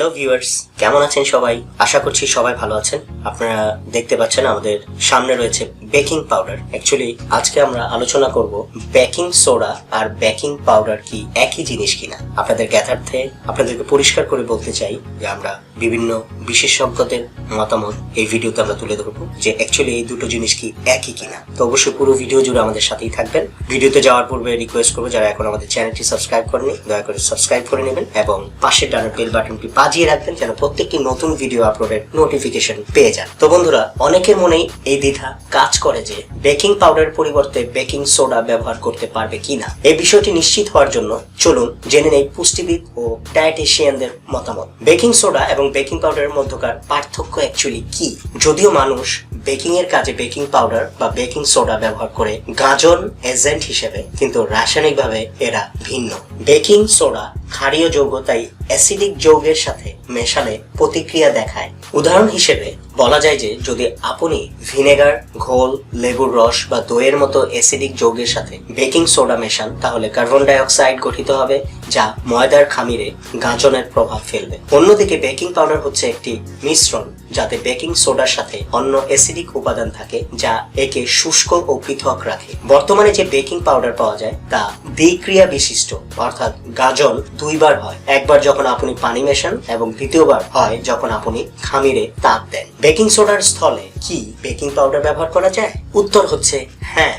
Hello viewers, কেমন আছেন সবাই? আশা করছি সবাই ভালো আছেন। আপনারা দেখতে পাচ্ছেন আমাদের সামনে রয়েছে বেকিং পাউডার। অ্যাকচুয়ালি আজকে আমরা আলোচনা করব বেকিং সোডা আর বেকিং পাউডার কি একই জিনিস কিনা। আপনাদের জ্ঞাতার্থে আপনাদেরকে পরিষ্কার করে বলতে চাই যে আমরা বিভিন্ন বিশেষজ্ঞদের মতামত এই ভিডিওতে আমরা তুলে ধরবো যে অ্যাকচুয়ালি এই দুটো জিনিস কি একই কিনা। তো অবশ্যই পুরো ভিডিও জুড়ে আমাদের সাথেই থাকবেন। ভিডিওতে যাওয়ার পূর্বে রিকোয়েস্ট করবো যারা এখন আমাদের চ্যানেলটি সাবস্ক্রাইব করেনি দয়া করে সাবস্ক্রাইব করে নেবেন এবং পাশের ডানের বেল বাটনটি বাজিয়ে রাখবেন যেন প্রত্যেকটি নতুন ভিডিও আপলোডের নোটিফিকেশন পেয়ে যান। তো বন্ধুরা, অনেকের মনেই এই দ্বিধা কাজ করে যে বেকিং পাউডারের পরিবর্তে বেকিং সোডা ব্যবহার করতে পারবে কিনা। এই বিষয়টি নিশ্চিত হওয়ার জন্য চলুন জেনে নেই পুষ্টিবিদ ও ডায়েটিশিয়ানদের মতামত। বেকিং সোডা এবং বেকিং পাউডারের মধ্যকার পার্থক্য অ্যাকচুয়ালি কি? যদিও মানুষ বেকিং এর কাজে বেকিং পাউডার বা বেকিং সোডা ব্যবহার করে গাজন এজেন্ট হিসেবে, কিন্তু রাসায়নিকভাবে এরা ভিন্ন। বেকিং সোডা ক্ষারীয় যৌগ, তাই অ্যাসিডিক যৌগের সাথে মেশালে প্রতিক্রিয়া দেখায়। উদাহরণ হিসেবে বলা যায় যে যদি আপনি ভিনেগার, ঘোল, লেবুর রস বা দইয়ের মতো অ্যাসিডিক যৌগের সাথে বেকিং সোডা মেশান তাহলে কার্বন ডাই অক্সাইড গঠিত হবে যা ময়দার খামিরে গাঁজনের প্রভাব ফেলবে। অন্যদিকে বেকিং পাউডার হচ্ছে একটি মিশ্রণ যাতে বেকিং সোডার সাথে অন্য অ্যাসিডিক উপাদান থাকে যা একে শুষ্ক ও পৃথক রাখে। বর্তমানে যে বেকিং পাউডার পাওয়া যায় তা দ্বিক্রিয়া বিশিষ্ট, অর্থাৎ গাজন দুইবার হয়। একবার যখন আপনি পানি মেশান এবং দ্বিতীয়বার হয় যখন আপনি খামিরে তাপ দেন। বেকিং সোডার স্থলে কি বেকিং পাউডার ব্যবহার করা যায়? উত্তর হচ্ছে হ্যাঁ।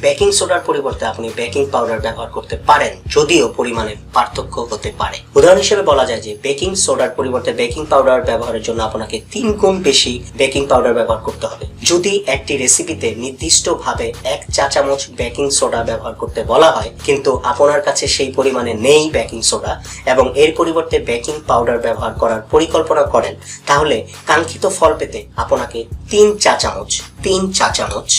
বেকিং সোডার পরিবর্তে আপনি বেকিং পাউডার ব্যবহার করতে পারেন, যদিও পরিমাণে পার্থক্য হতে পারে। উদাহরণ হিসেবে বলা যায় যে বেকিং সোডার পরিবর্তে বেকিং পাউডার ব্যবহারের জন্য আপনাকে 3 গুণ বেশি বেকিং পাউডার ব্যবহার করতে হবে। যদি একটি রেসিপিতে নির্দিষ্টভাবে 1 চা চামচ বেকিং সোডা ব্যবহার করতে বলা হয় কিন্তু আপনার কাছে সেই পরিমাণে নেই বেকিং সোডা এবং এর পরিবর্তে বেকিং পাউডার ব্যবহার করার পরিকল্পনা করেন, তাহলে কাঙ্ক্ষিত ফল পেতে আপনাকে 3 চা চামচ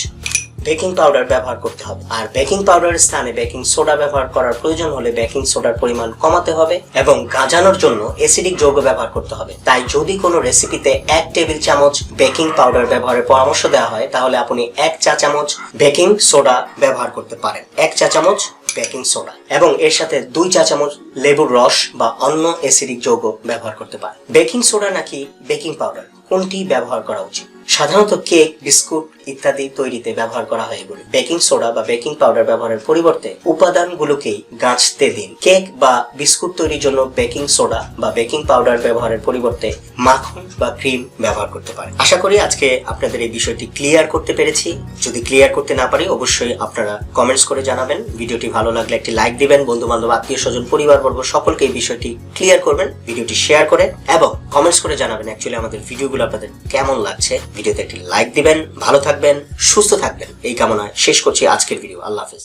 বেকিং পাউডার ব্যবহার করতে হবে। আর বেকিং পাউডারের স্থানে বেকিং সোডা ব্যবহার করার প্রয়োজন হলে বেকিং সোডার পরিমাণ কমাতে হবে এবং গাঁজানোর জন্য অ্যাসিডিক যৌগ ব্যবহার করতে হবে। তাই যদি কোনো রেসিপিতে 1 টেবিল চামচ বেকিং পাউডার ব্যবহারের পরামর্শ দেওয়া হয় তাহলে আপনি 1 চা চামচ বেকিং সোডা ব্যবহার করতে পারেন। 1 চা চামচ বেকিং সোডা এবং এর সাথে 2 চা চামচ লেবুর রস বা অন্য অ্যাসিডিক যৌগ ব্যবহার করতে পারেন। বেকিং সোডা নাকি বেকিং পাউডার, কোনটি ব্যবহার করা উচিত? সাধারণত কেক, বিস্কুট ইত্যাদি তৈরিতে ব্যবহার করা হয় এগুলো। বেকিং সোডা বা বেকিং পাউডার ব্যবহারের পরিবর্তে উপাদানগুলোকেই গাঁচতে দিন। কেক বা বিস্কুট তৈরির জন্য বেকিং সোডা বা বেকিং পাউডার ব্যবহারের পরিবর্তে মাখন বা ক্রিম ব্যবহার করতে পারেন। আশা করি আজকে আপনাদের এই বিষয়টি ক্লিয়ার করতে পেরেছি। যদি ক্লিয়ার করতে না পারি অবশ্যই আপনারা কমেন্টস করে জানাবেন। ভিডিওটি ভালো লাগলে একটি লাইক দিবেন। বন্ধু বান্ধব, আত্মীয় স্বজন, পরিবারবর্গ সকলকে এই বিষয়টি ক্লিয়ার করবেন, ভিডিওটি শেয়ার করে এবং কমেন্টস করে জানাবেন অ্যাকচুয়ালি আমাদের ভিডিওগুলো আপনাদের কেমন লাগছে। ভিডিওতে একটি লাইক দিবেন। ভালো থাকবেন, সুস্থ থাকবেন এই কামনায় শেষ করছি আজকের ভিডিও। আল্লাহ হাফেজ।